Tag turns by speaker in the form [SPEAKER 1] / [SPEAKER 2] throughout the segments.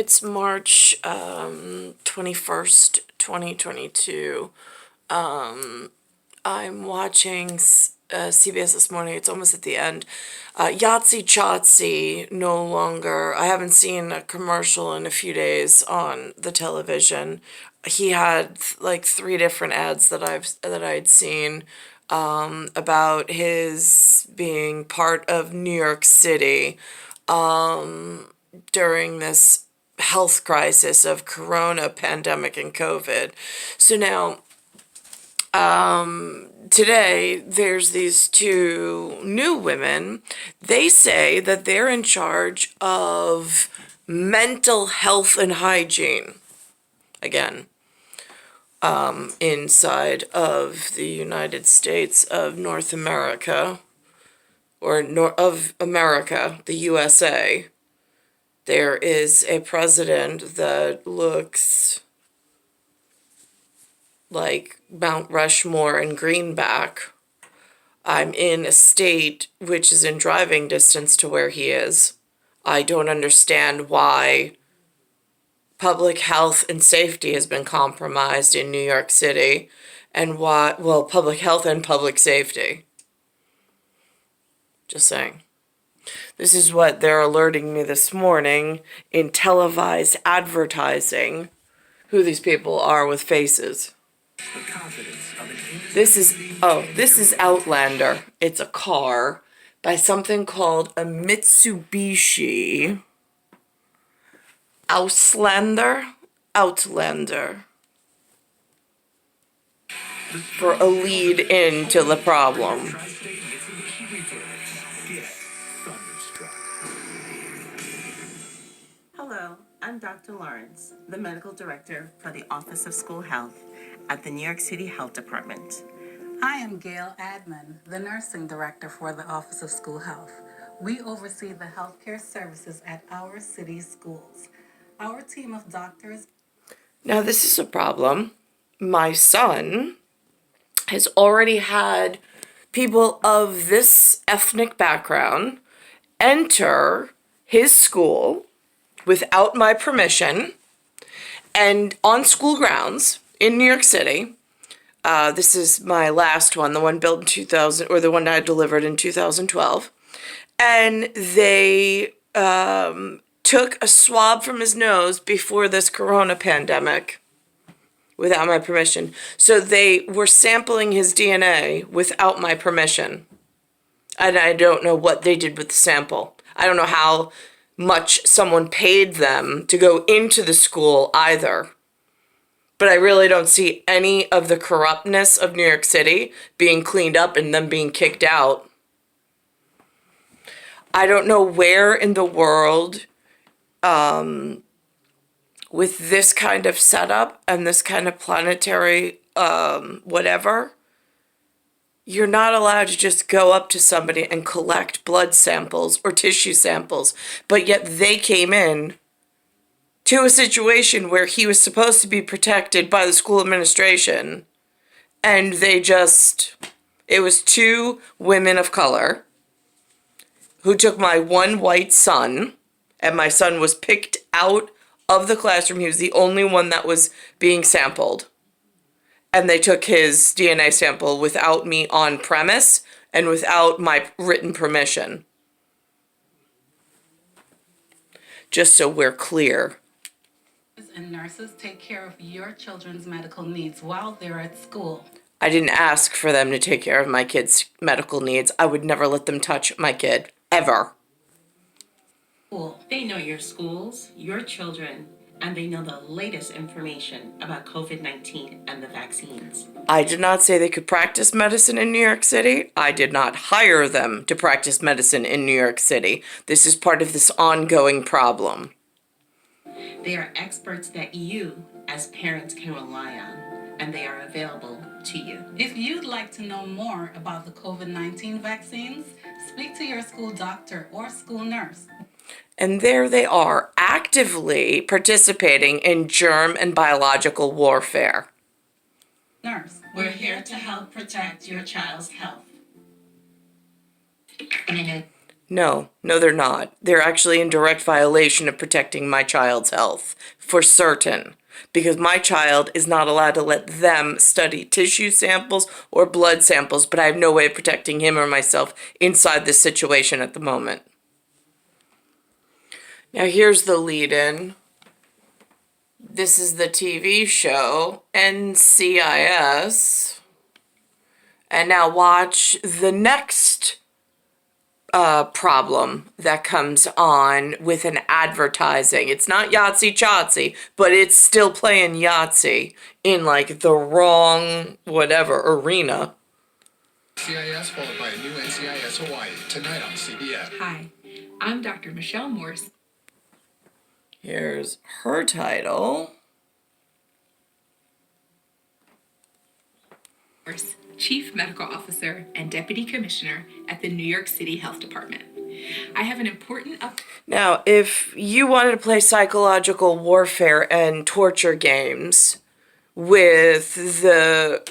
[SPEAKER 1] It's March 21st, 2022. I'm watching CBS this morning. It's almost at the end. Yahtzee Chotzi no longer. I haven't seen a commercial in a few days on the television. He had like 3 different ads that I'd seen about his being part of New York City during this health crisis of corona pandemic and COVID. So now today there's these 2 new women. They say that they're in charge of mental health and hygiene again inside of the United States of North America, or of America, the USA. There is a president that looks like Mount Rushmore and Greenback. I'm in a state which is in driving distance to where he is. I don't understand why public health and safety has been compromised in New York City, and why, well, public health and public safety. Just saying. This is what they're alerting me this morning in televised advertising, who these people are with faces. This is Outlander. It's a car by something called a Mitsubishi Outlander. For a lead into the problem.
[SPEAKER 2] Hello, I'm Dr. Lawrence, the Medical Director for the Office of School Health at the New York City Health Department.
[SPEAKER 3] I am Gail Adman, the Nursing Director for the Office of School Health. We oversee the healthcare services at our city schools. Our team of doctors...
[SPEAKER 1] Now this is a problem. My son has already had people of this ethnic background enter his school without my permission and on school grounds in New York City. This is my last one, the one built in 2000, or the one I delivered in 2012. And they took a swab from his nose before this corona pandemic without my permission. So they were sampling his DNA without my permission. And I don't know what they did with the sample. I don't know how much someone paid them to go into the school either. But I really don't see any of the corruptness of New York City being cleaned up and them being kicked out. I don't know where in the world, with this kind of setup and this kind of planetary whatever, you're not allowed to just go up to somebody and collect blood samples or tissue samples. But yet they came in to a situation where he was supposed to be protected by the school administration, and they just, it was 2 women of color who took my one white son, and my son was picked out of the classroom. He was the only one that was being sampled. And they took his DNA sample without me on premise and without my written permission. Just so we're clear.
[SPEAKER 3] And nurses take care of your children's medical needs while they're at school.
[SPEAKER 1] I didn't ask for them to take care of my kids' medical needs. I would never let them touch my kid, ever.
[SPEAKER 2] They know your schools, your children, and they know the latest information about COVID-19 and the vaccines.
[SPEAKER 1] I did not say they could practice medicine in New York City. I did not hire them to practice medicine in New York City. This is part of this ongoing problem.
[SPEAKER 2] They are experts that you, as parents, can rely on, and they are available to you.
[SPEAKER 3] If you'd like to know more about the COVID-19 vaccines, speak to your school doctor or school nurse.
[SPEAKER 1] And there they are, actively participating in germ and biological warfare.
[SPEAKER 3] Nurse,
[SPEAKER 2] we're here to help protect your child's health.
[SPEAKER 1] No, they're not. They're actually in direct violation of protecting my child's health, for certain. Because my child is not allowed to let them study tissue samples or blood samples, but I have no way of protecting him or myself inside this situation at the moment. Now here's the lead-in. This is the TV show, NCIS. And now watch the next problem that comes on with an advertising. It's not Yahtzee Chotsy, but it's still playing Yahtzee in like the wrong whatever arena.
[SPEAKER 4] NCIS followed by a new NCIS Hawaii tonight on CBS.
[SPEAKER 5] Hi, I'm Dr. Michelle Morse.
[SPEAKER 1] Here's her title.
[SPEAKER 5] Chief Medical Officer and Deputy Commissioner at the New York City Health Department. I have an important
[SPEAKER 1] Now, if you wanted to play psychological warfare and torture games with the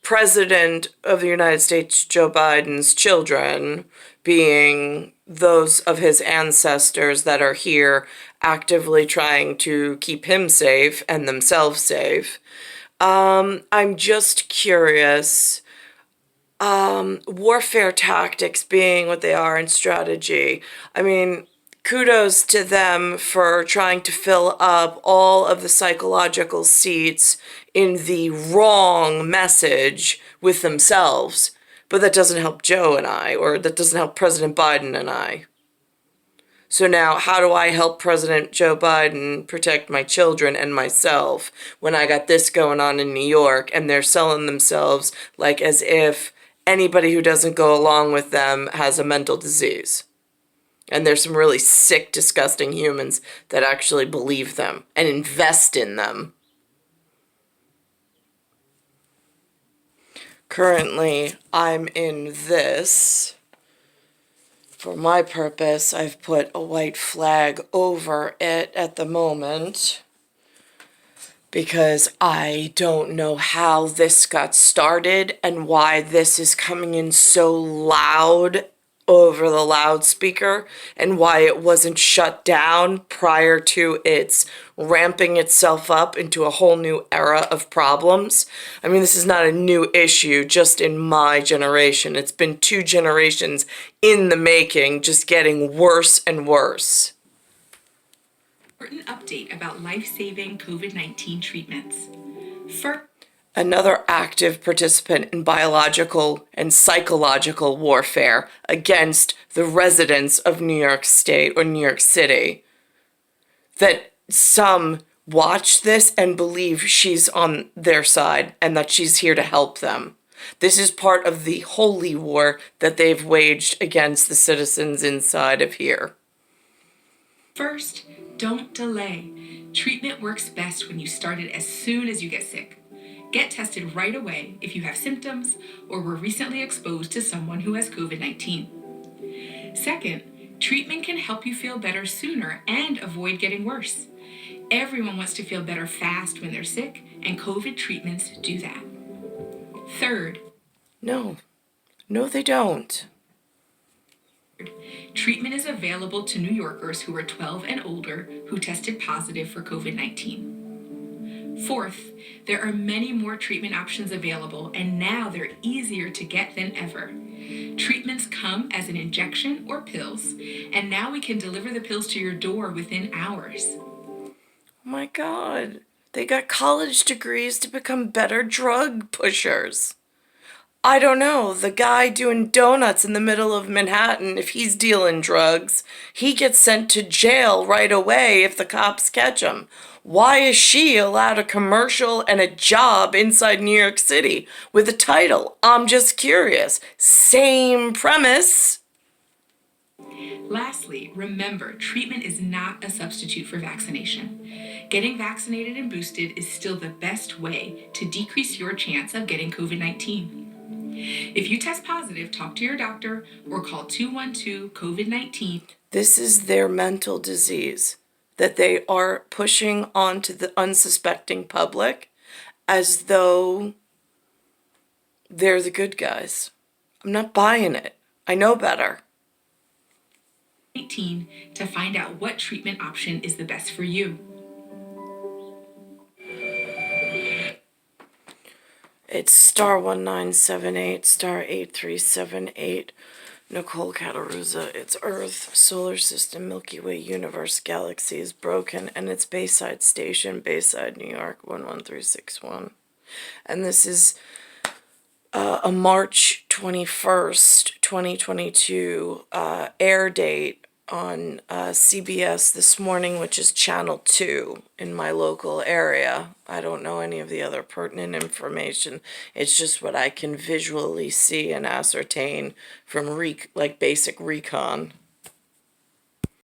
[SPEAKER 1] President of the United States, Joe Biden's children, being those of his ancestors that are here actively trying to keep him safe and themselves safe, I'm just curious, warfare tactics being what they are and strategy. I mean, kudos to them for trying to fill up all of the psychological seats in the wrong message with themselves. But that doesn't help Joe and I, or that doesn't help President Biden and I. So now, how do I help President Joe Biden protect my children and myself when I got this going on in New York and they're selling themselves like as if anybody who doesn't go along with them has a mental disease? And there's some really sick, disgusting humans that actually believe them and invest in them. Currently, I'm in this. For my purpose, I've put a white flag over it at the moment because I don't know how this got started and why this is coming in so loud over the loudspeaker and why it wasn't shut down prior to its ramping itself up into a whole new era of problems. I mean, this is not a new issue just in my generation. It's been 2 generations in the making, just getting worse and worse.
[SPEAKER 5] important update about life-saving COVID-19 treatments. First,
[SPEAKER 1] Another active participant in biological and psychological warfare against the residents of New York State or New York City. That some watch this and believe she's on their side and that she's here to help them. This is part of the holy war that they've waged against the citizens inside of here.
[SPEAKER 5] First, don't delay. Treatment works best when you start it as soon as you get sick. Get tested right away if you have symptoms or were recently exposed to someone who has COVID-19. Second, treatment can help you feel better sooner and avoid getting worse. Everyone wants to feel better fast when they're sick, and COVID treatments do that. Third,
[SPEAKER 1] No, they don't.
[SPEAKER 5] treatment is available to New Yorkers who are 12 and older who tested positive for COVID-19. Fourth, there are many more treatment options available, and now they're easier to get than ever. Treatments come as an injection or pills, and now we can deliver the pills to your door within hours.
[SPEAKER 1] Oh my God, they got college degrees to become better drug pushers. I don't know, the guy doing donuts in the middle of Manhattan, if he's dealing drugs, he gets sent to jail right away if the cops catch him. Why is she allowed a commercial and a job inside New York City with a title? I'm just curious. Same premise.
[SPEAKER 5] Lastly, remember, treatment is not a substitute for vaccination. Getting vaccinated and boosted is still the best way to decrease your chance of getting COVID-19. If you test positive, talk to your doctor or call 212-COVID-19.
[SPEAKER 1] This is their mental disease that they are pushing onto the unsuspecting public as though they're the good guys. I'm not buying it. I know better.
[SPEAKER 5] 19 to find out what treatment option is the best for you.
[SPEAKER 1] It's star 1978, star 8378. Nicole Cattaruzza. It's Earth, Solar System, Milky Way, Universe, Galaxy is broken, and it's Bayside Station, Bayside, New York, 11361. And this is a March 21st, 2022 air date on CBS this morning, which is Channel 2 in my local area. I don't know any of the other pertinent information. It's just what I can visually see and ascertain from basic recon.